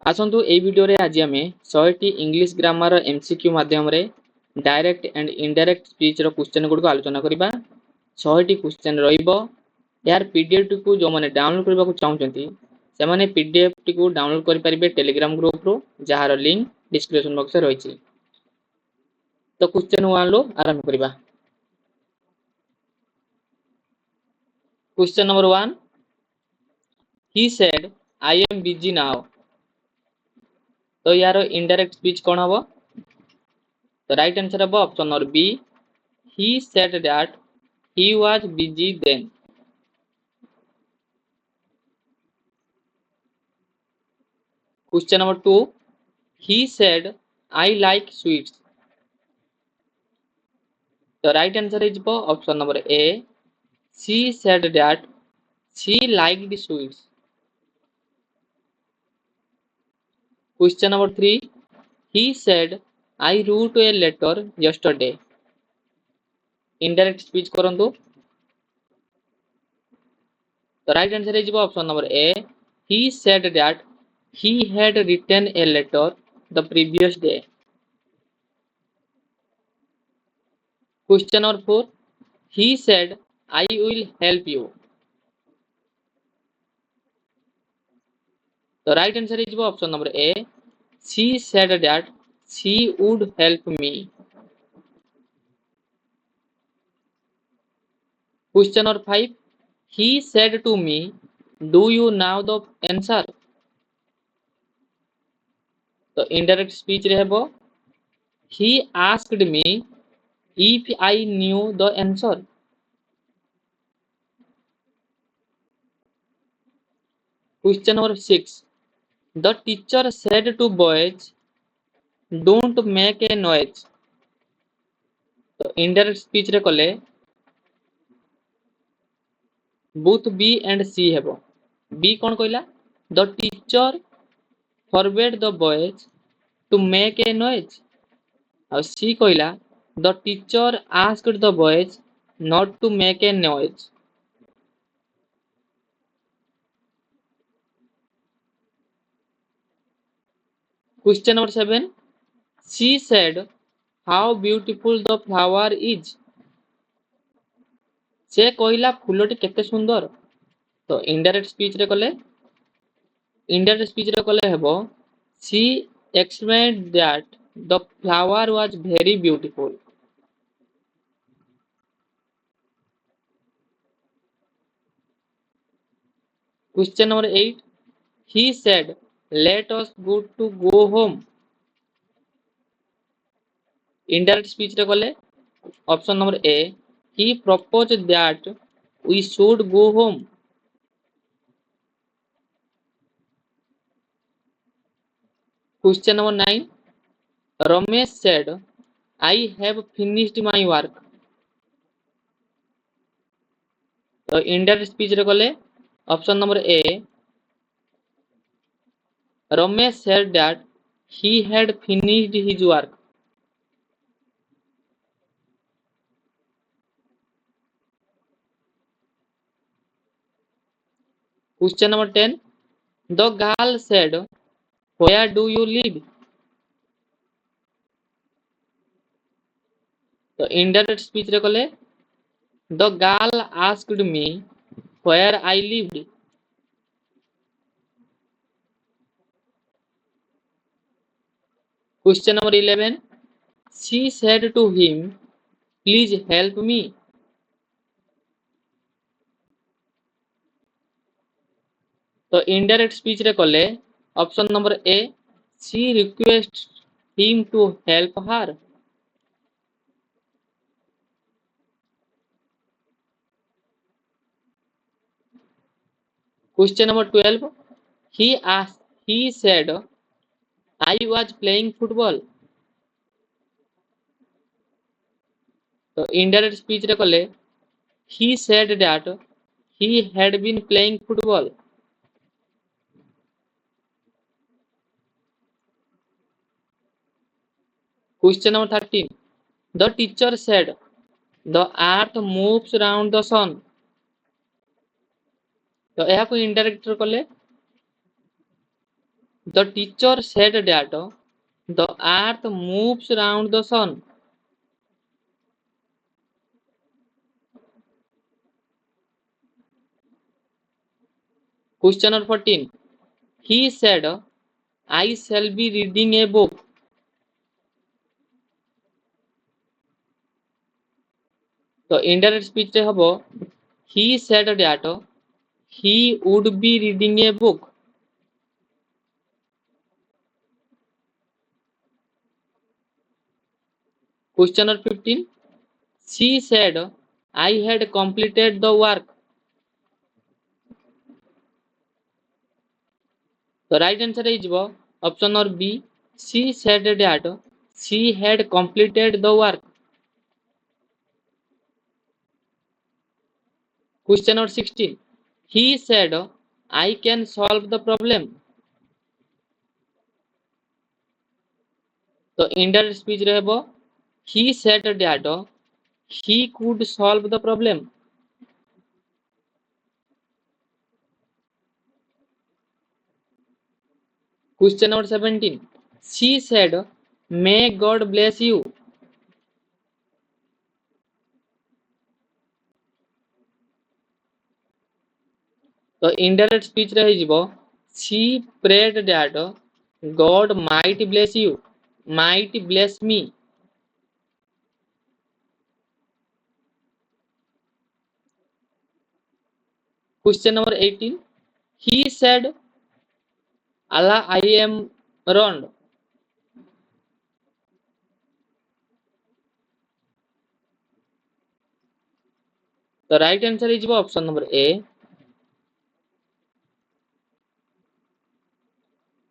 आसतु ए video रे आज आम 100 इंग्लिश ग्रामर एमसीक्यू माध्यम रे डायरेक्ट एंड इनडायरेक्ट स्पीच रो क्वेश्चन गुड को आलोचना करबा। 100 क्वेश्चन रहिबो। यार पीडीएफ टी को जो माने डाउनलोड करबा को चाहउचंती से माने पीडीएफ टी को डाउनलोड करि परिबे टेलीग्राम ग्रुप रो, जहार लिंक डिस्क्रिप्शन बॉक्स रे रहिछि। तो क्वेश्चन 1 लो आरंभ करबा। Question number 1, he said I am busy now। तो यार इनडायरेक्ट स्पीच कोन हबो? तो राइट आंसर हबो option number B, he said that he was busy then। Question number 2, he said I like sweets। तो right answer is option number A, she said that she liked sweets। Question number 3, he said I wrote a letter yesterday। Indirect speech करंतु। तो right answer is option number A, he said that he had written a letter the previous day। Question number 4, he said I will help you। The right answer is option number A, she said that she would help me। Question number 5, he said to me do you know the answer। तो indirect speech रहबो, he asked me if I knew the answer। Question number 6, the teacher said to boys don't make a noise। तो indirect speech रे कले both B and C हेबो। B कोन कहला? the teacher forbade the boys to make a noise। और C कहला the teacher asked the boys not to make a noise। Question number 7, she said how beautiful the flower is। से कहला फूलटी केते सुंदर। तो indirect speech रे कले हेबो she explained that the flower was very beautiful। Question number 8, he said let us go home। Indirect speech रे कले option number A, he proposed that we should go home। Question number 9, Ramesh said I have finished my work। तो indirect speech रे कले option number A, Ramesh said that he had finished his work। Question number 10, the girl said where do you live। तो indirect speech रे कले the girl asked me where I lived। Question number 11, she said to him please help me। तो indirect speech रे कले option number A, she requests him to help her। Question number 12, he said I was playing football। तो indirect speech रे कले he said that he had been playing football। Question number 13, the teacher said the earth moves around the sun। तो यह को indirect कले The teacher said that the earth moves around the sun. Question number 14. He said, I shall be reading a book. The indirect speech रे हबो he said that he would be reading a book. Question number 15. She said, I had completed the work. The right answer is option number B. She said that she had completed the work. Question number 16. He said, I can solve the problem. The indirect speech रहबो he said that he could solve the problem. Question number 17. She said, may God bless you. The indirect speech ରହିଯିବ she prayed that God might bless you, might bless me. Question number 18. He said, Allah, I am wrong. The right answer is option number A.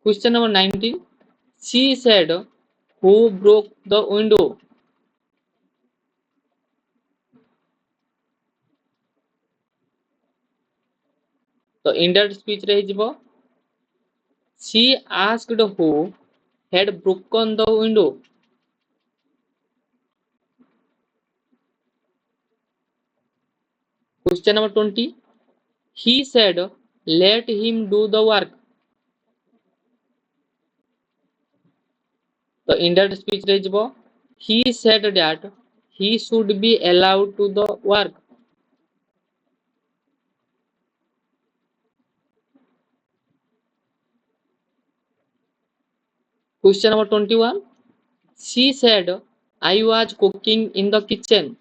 Question number 19. She said, who broke the window? The indirect speech ରହିଯିବ she asked who had broken the window. Question number 20. He said, let him do the work. The indirect speech ରହିଯିବ he said that he should be allowed to the work. Question number 21. She said, I was cooking in the kitchen.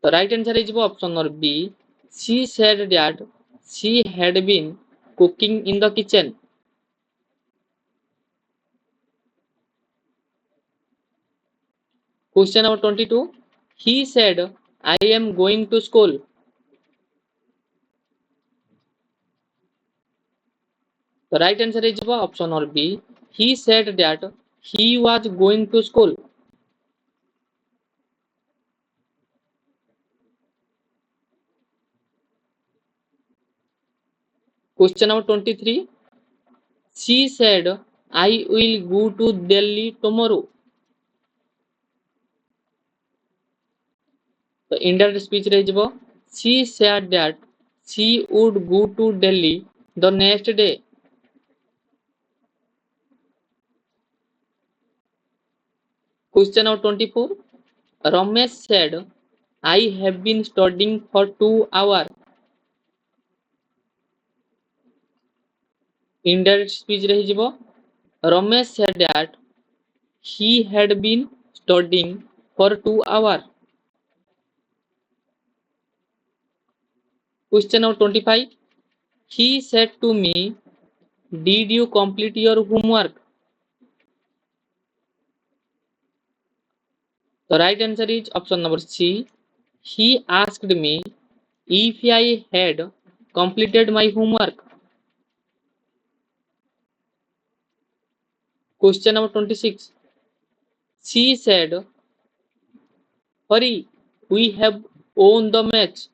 The right answer is option number B. She said that she had been cooking in the kitchen. Question number 22. He said, I am going to school. The right answer is option number B. He said that he was going to school. Question number 23. She said, I will go to Delhi tomorrow. The indirect speech ରହିଯିବ she said that she would go to Delhi the next day. Question number 24. Ramesh said, I have been studying for 2 hours. Indirect speech ରହିଯିବ Ramesh said that he had been studying for 2 hours. Question number 25. He said to me, did you complete your homework? The right answer is option number C. He asked me if I had completed my homework. Question number 26. She said, hurry, we have won the match.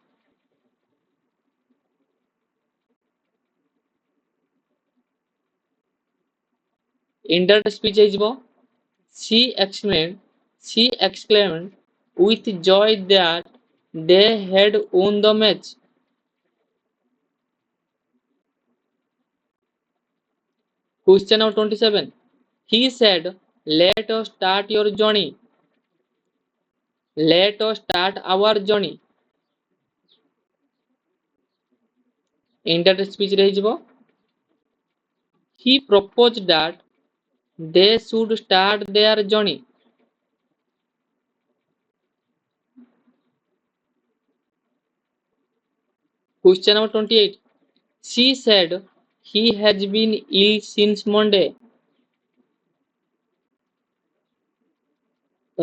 Indirect speech ହେଇଯିବ she exclaimed with joy that they had won the match. Question number 27. He said, let us start your journey. Let us start our journey. Indirect speech रहिଯିବ. He proposed that they should start their journey. Question number 28. She said he has been ill since Monday.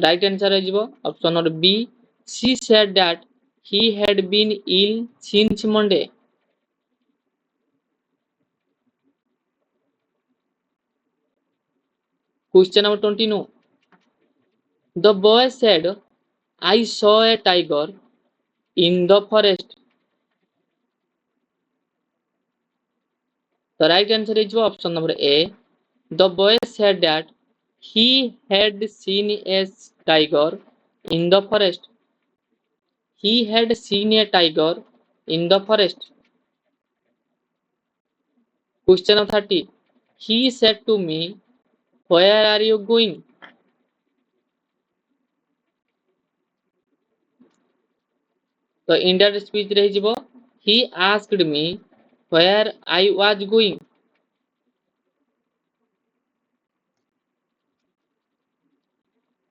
Right answer is option number B. She said that he had been ill since Monday. Question number 29. The boy said, I saw a tiger in the forest. The right answer is option number A. The boy said that he had seen a tiger in the forest. He had seen a tiger in the forest. Question number 30. He said to me, where are you going? The indirect speech रहिଯିବ. He asked me where I was going.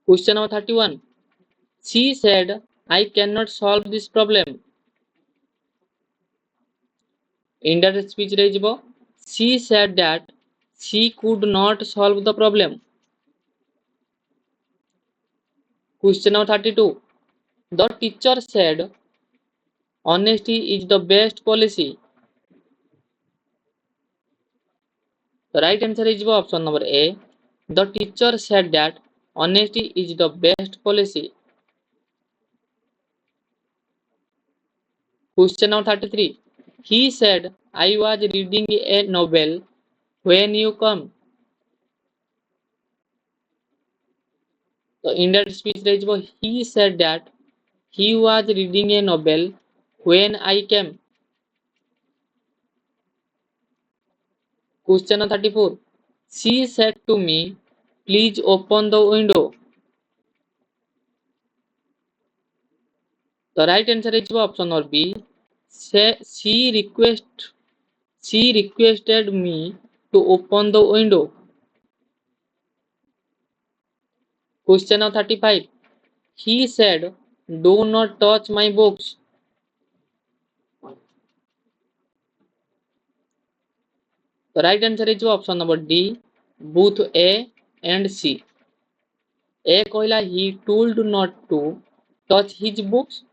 Question number 31. She said, I cannot solve this problem. Indirect speech रहिଯିବ. She said that she could not solve the problem. Question number 32. The teacher said, honesty is the best policy. The right answer is option number A. The teacher said that honesty is the best policy. Question number 33. He said, I was reading a novel when you come. The indirect speech रहिଯିବ. He said that he was reading a novel when I came. Question number 34. She said to me, please open the window. The right answer is option number B. She requested me to open the window. Question number 35. He said, do not touch my books. The right answer is option number D. Both A and C. A କହିଲା he told not to touch his books.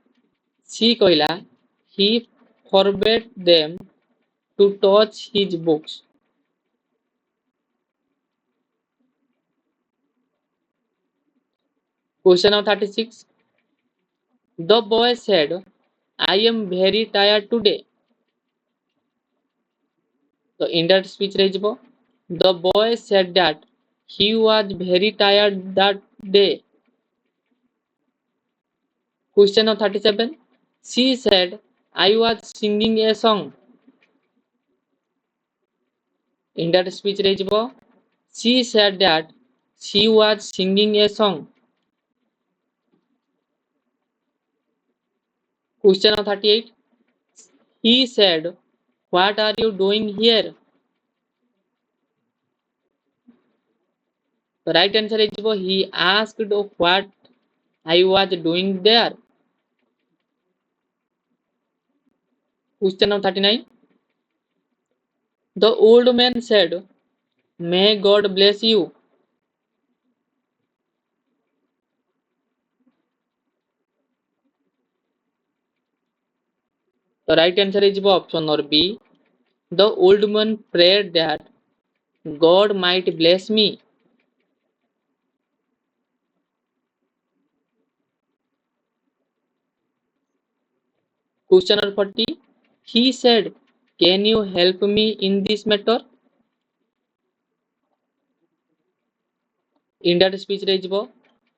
C କହିଲା he forbade them to touch his books. Question number 36. The boy said, I am very tired today. The indirect speech रहिଯିବ. The boy said that he was very tired that day. Question number 37. She said, I was singing a song. Indirect speech रहिଯିବ. She said that she was singing a song. Question number 38. He said, what are you doing here? The right answer is he asked what I was doing there. Question number 39. The old man said, may God bless you. The right answer is option or B. The old man prayed that God might bless me. Question number 40. He said, can you help me in this matter? Indirect speech रहिଯିବ.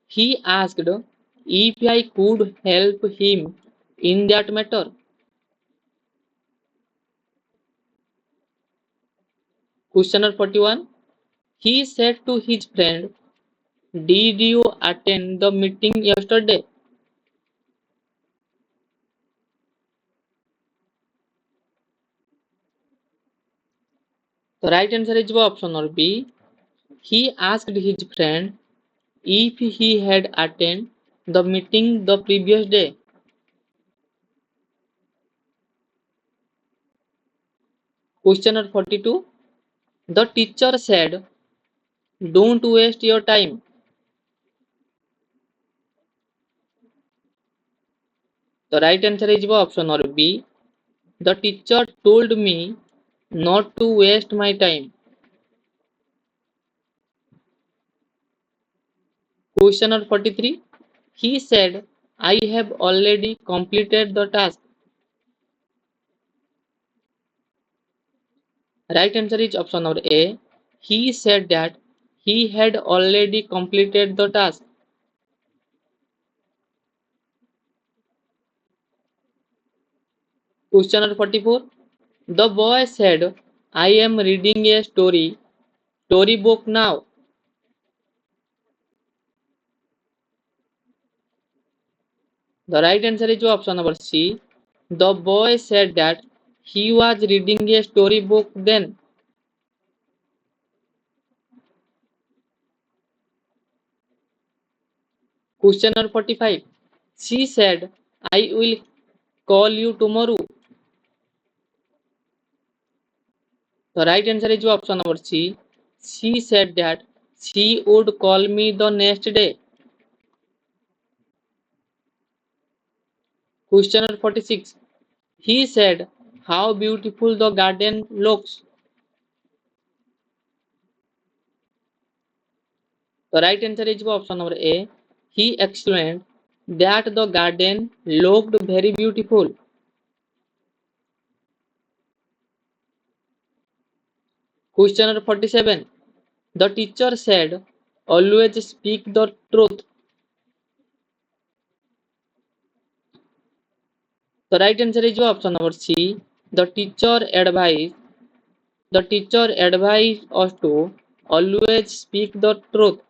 He asked if I could help him in that matter. Question number 41. He said to his friend, did you attend the meeting yesterday? The right answer is option number B. He asked his friend if he had attended the meeting the previous day. Question number 42. The teacher said, don't waste your time. The right answer is option number B. The teacher told me not to waste my time. Question number 43. He said, I have already completed the task. Right answer is option number A. He said that he had already completed the task. Question number 44. The boy said, I am reading a storybook now. The right answer is option number C. The boy said that he was reading a storybook then. Question number 45. She said, I will call you tomorrow. The right answer is option number C. She said that she would call me the next day. Question number 46. He said, how beautiful the garden looks. The right answer is option number A. He explained that the garden looked very beautiful. Question number 47. The teacher said, always speak the truth. The right answer is option number C. The teacher advised us to always speak the truth.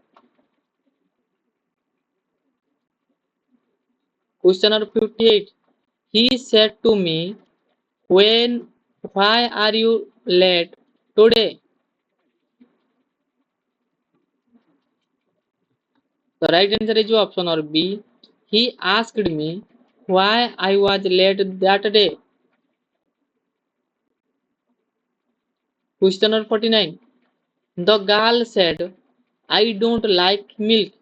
Question number 58. He said to me, why are you late today? The right answer is option number B. He asked me why I was late that day. Question number 49. The girl said, I don't like milk.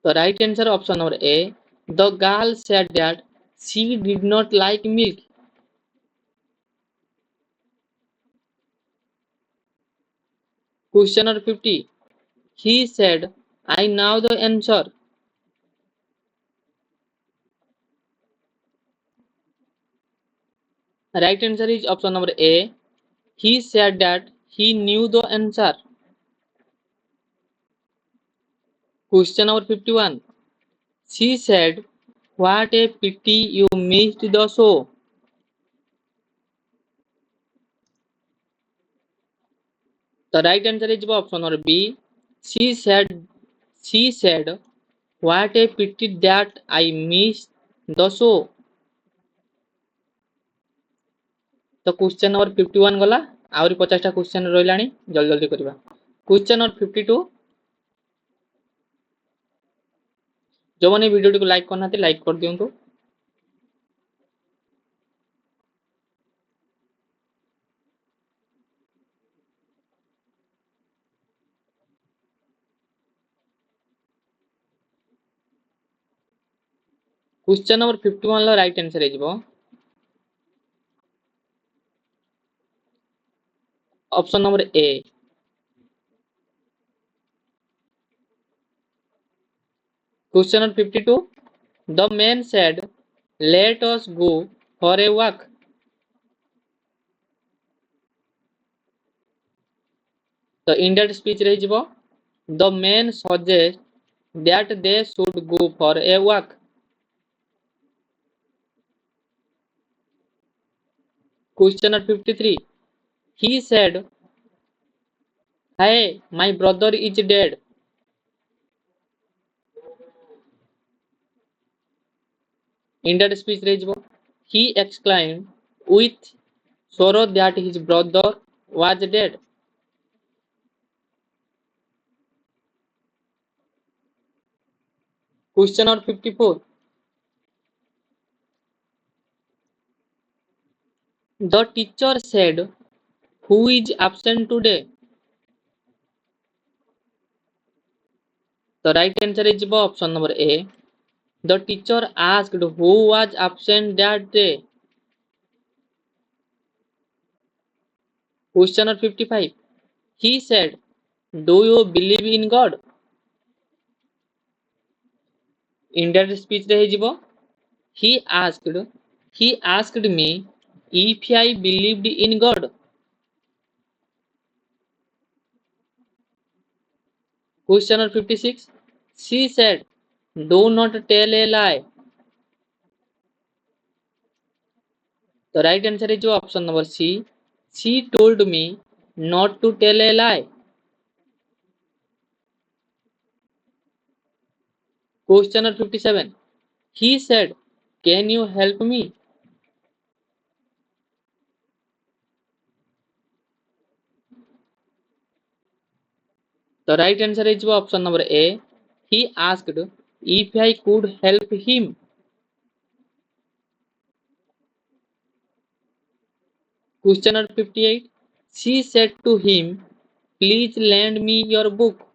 The right answer option number A. The girl said that she did not like milk. Question number 50. He said, I know the answer. Right answer is option number A. He said that he knew the answer. Question number 51. She said, what a pity you missed the show. The right answer is option number B. She said, she said, what a pity that I missed the show. तो question number 51 गला आउरी 50 टा question रहिलानी जल्दी जल्दी करबा question number 52 जो माने video को लाइक करना लाइक कर दियंतु क्वेश्चन नंबर 51 लो राइट आंसर हे जिवो option number A question number 52 the man said let us go for a walk तो इंडियन स्पीच रही जिवो the man suggest that they should go for a walk Question number 53. He said, "Hey, my brother is dead." Indirect speech ରହିଯିବ. He exclaimed with sorrow that his brother was dead. Question number 54. The teacher said, "Who is absent today?" The right answer is option number A. The teacher asked who was absent that day. Question number 55. He said, "Do you believe in God?" Indirect speech ରହିଯିବ. He asked me if I believed in God. Question number 56. She said, "Do not tell a lie." The right answer is option number C. She told me not to tell a lie. Question number 57. He said, "Can you help me?" The right answer is option number A. He asked if I could help him. Question number 58. She said to him, "Please lend me your book."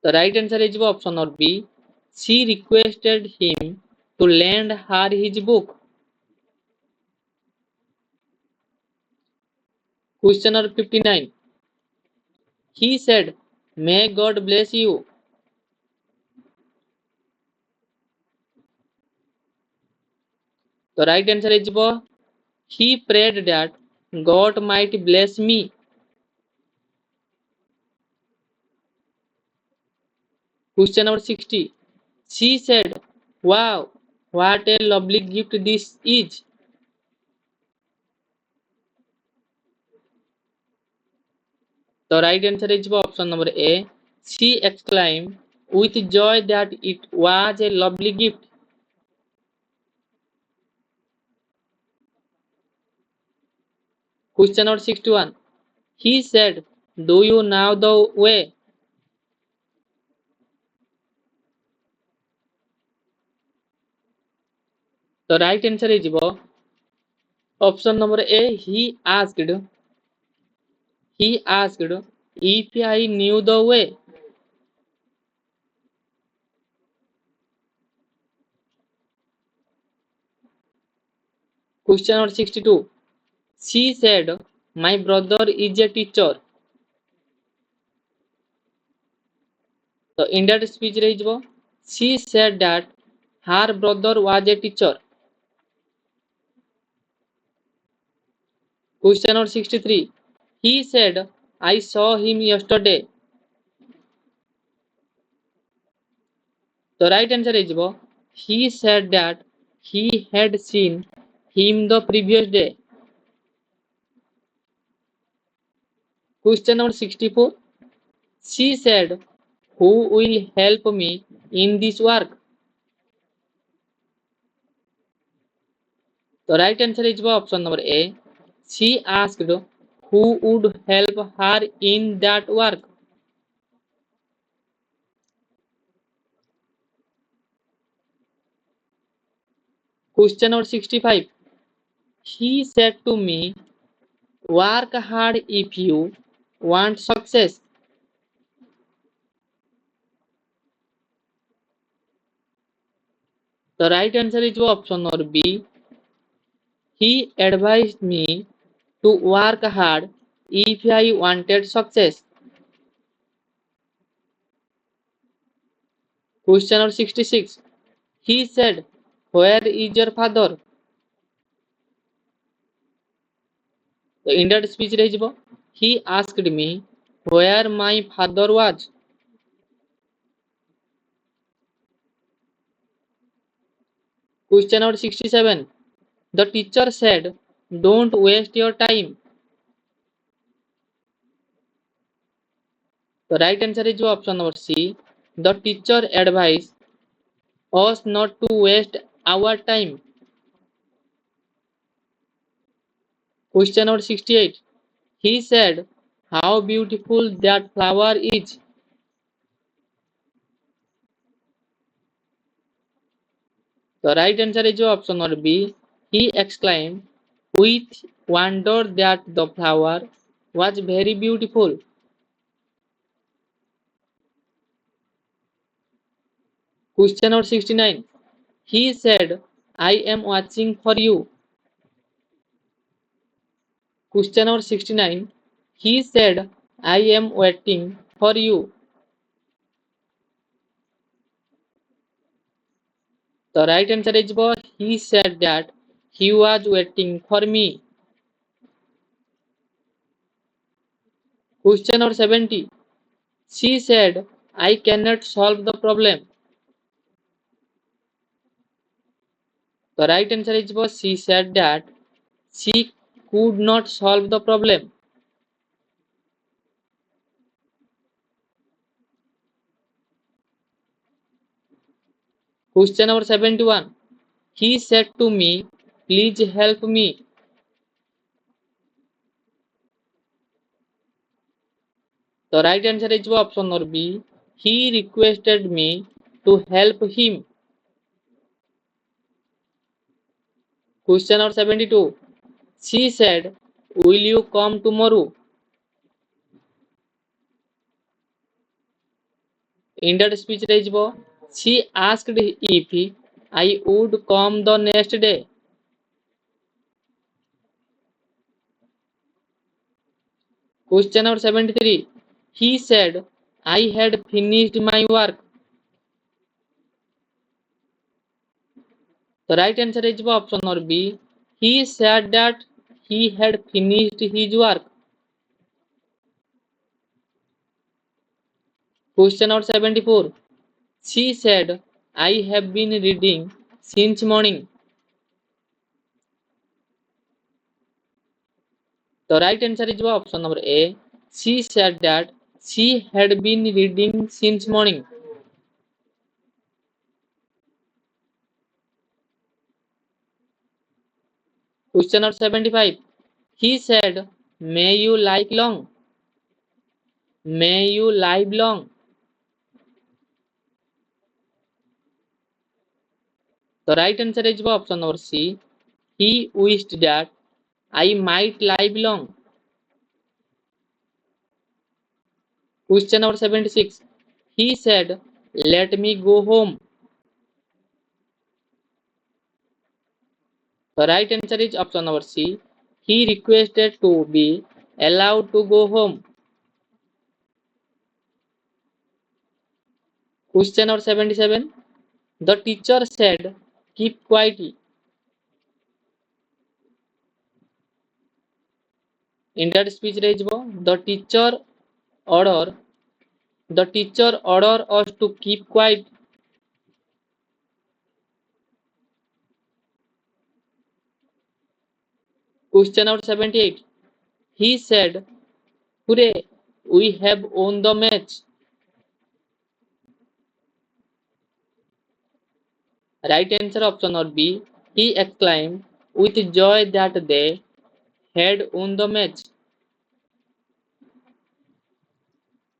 The right answer is option number B. She requested him to lend her his book. Question number 59. He said, "May God bless you." The right answer is he prayed that God might bless me. Question number 60. She said, "Wow, what a lovely gift this is." The right answer is option number A. She exclaimed with joy that it was a lovely gift. Question number 61. He said, "Do you know the way?" The right answer is option number A. He asked if I knew the way. Question number 62. She said, "My brother is a teacher." The indirect speech ରହିଯିବ. She said that her brother was a teacher. Question number 63. He said, "I saw him yesterday." The right answer is he said that he had seen him the previous day. Question number 64. She said, "Who will help me in this work?" The right answer is option number A. She asked who would help her in that work. Question number 65. He said to me, "Work hard if you want success." The right answer is option number B. He advised me to work hard if I wanted success. Question number 66. He said, "Where is your father?" The indirect speech ରହିଯିବ. He asked me where my father was. Question number 67. The teacher said, don't waste your time. The right answer is option number C. The teacher advised us not to waste our time. Question number 68. He said, how beautiful that flower is. The right answer is option number B. He exclaimed with wonder that the flower was very beautiful. Question number 69. He said, I am watching for you. Question number 69. He said, I am waiting for you. The right answer is B. He said that he was waiting for me. Question number 70. She said, I cannot solve the problem. The right answer is B. She said that she could not solve the problem. Question number 71. He said to me, please help me. The right answer is option number B. He requested me to help him. Question number 72. She said, will you come tomorrow? In that speech, she asked if I would come the next day. Question number 73. He said, I had finished my work. The right answer is option number B. He said that he had finished his work. Question number 74. She said, I have been reading since morning. The right answer is option number A. She said that she had been reading since morning. Question number 75. He said, may you live long. May you live long. The right answer is option number C. He wished that I might live long. Question number 76. He said, let me go home. The right answer is option number C. He requested to be allowed to go home. Question number 77. The teacher said, keep quiet. In that speech, order the teacher order us to keep quiet. Question number 78. He said, hooray, we have won the match. Right answer option or B. He exclaimed with joy that they had won the match.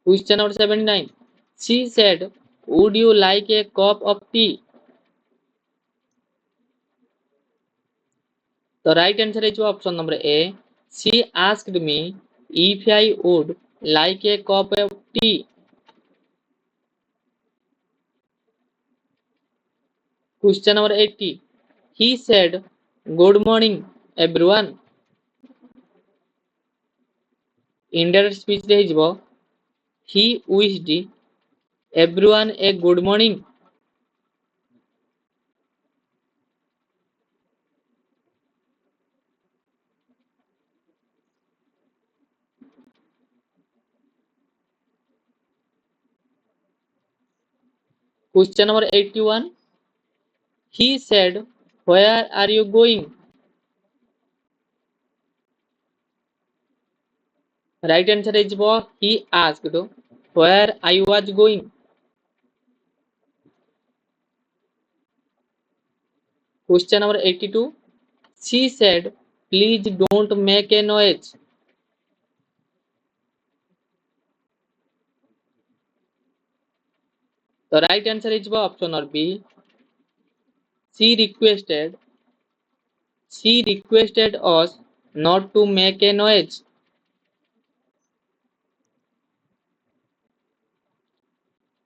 Question number 79. She said, would you like a cup of tea? The right answer is option number A. She asked me if I would like a cup of tea. Question number 80. He said, good morning, everyone. In that speech, he wished everyone a good morning. Question number 81. He said, Where are you going? Right answer is he asked where I was going. Question number 82. She said, please don't make a noise. The right answer is option number B. She requested she requested us not to make a noise.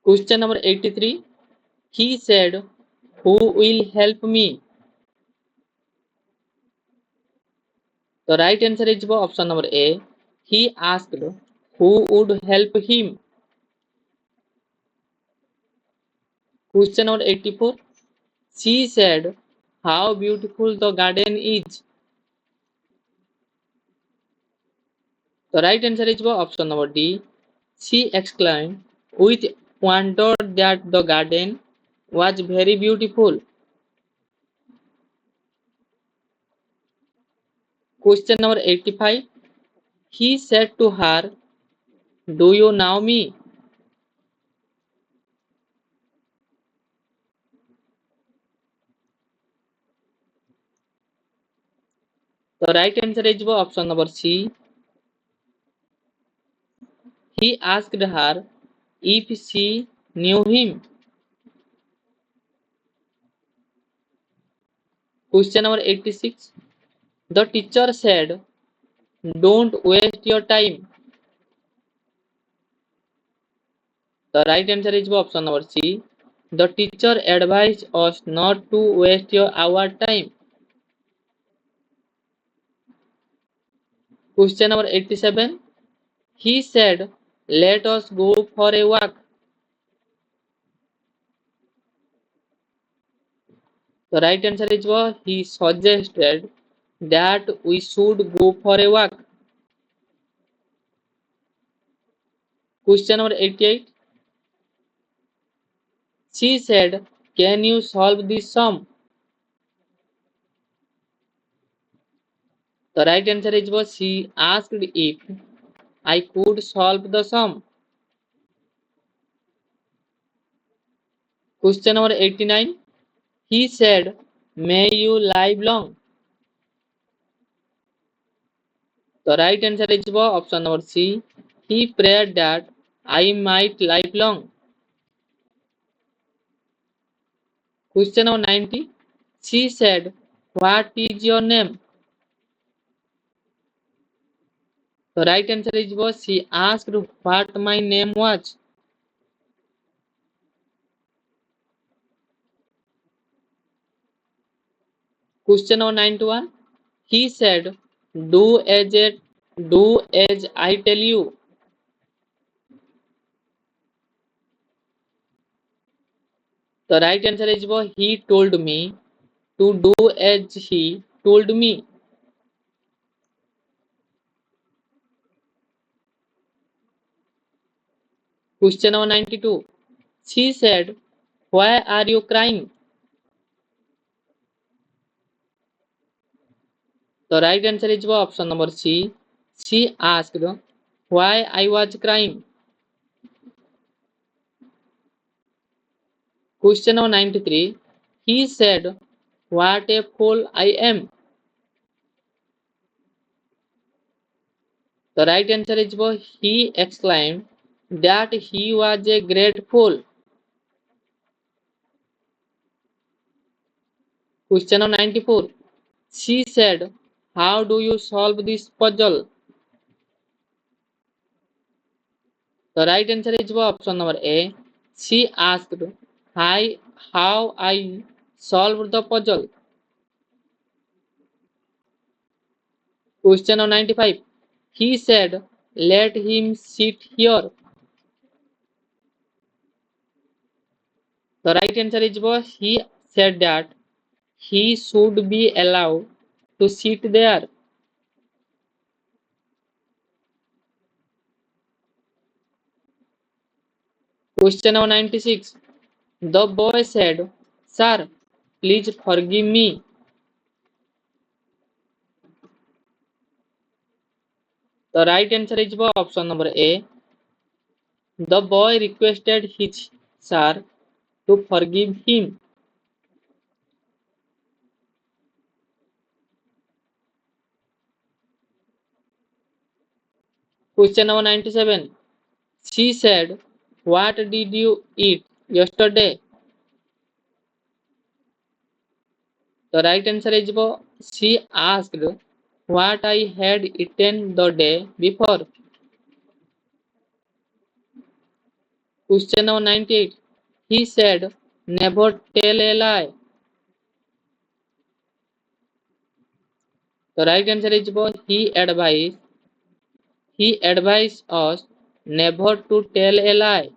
Question number 83. He said, who will help me? The right answer is option number A. He asked who would help him. Question number 84. She said, how beautiful the garden is. The right answer is option number D. She exclaimed with wonder that the garden was very beautiful. Question number 85. He said to her, do you know me? The right answer is option number C. He asked her if she knew him. Question number 86. The teacher said, don't waste your time. The right answer is option number C. The teacher advised us not to waste our time. Question number 87. He said, let us go for a walk. The right answer is he suggested that we should go for a walk. Question number 88. She said, can you solve this sum? The right answer is she asked if I could solve the sum. Question number 89. He said, may you live long. The right answer is option number C. He prayed that I might live long. Question number 90. She said, what is your name? The right answer is she asked what my name was. Question number 91. He said, do as, do as I tell you. The right answer is he told me to do as he told me. Question number 92. She said, why are you crying? The right answer is option number C. She asked why I was crying. Question number 93. He said, what a fool I am. The right answer is he exclaimed that he was a great fool. Question number 94. She said, how do you solve this puzzle? The right answer is option number A. She asked how I solved the puzzle. Question number 95. He said, let him sit here. The right answer is he said that he should be allowed to sit there. Question number 96. The boy said, sir, please forgive me. तो right answer is option number A. The boy requested his sir to forgive him. Question number 97। She said, "What did you eat yesterday?" The right answer is she asked what I had eaten the day before. Question number 98. He said, "Never tell a lie." The right answer is he advised us never to tell a lie.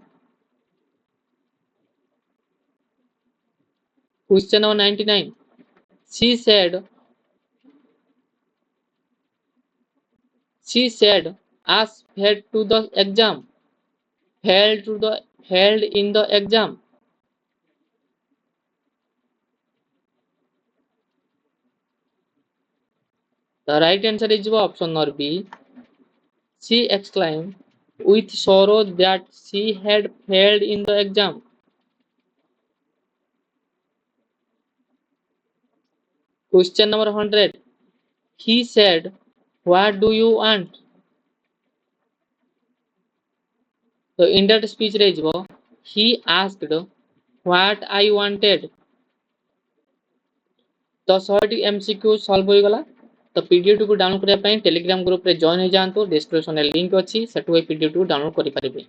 Question number 99. She said, "Us failed to the exam." Failed in the exam. The right answer is option number B. She exclaimed with sorrow that she had failed in the exam. Question number 100. He said, "What do you want?" So in that speech he asked what I wanted. तो 100 MCQ solve हो गला। तो PDF को download करने Telegram group रे join हो जातु। Description में लिंक अच्छी से पीडीएफ को डाउनलोड करें।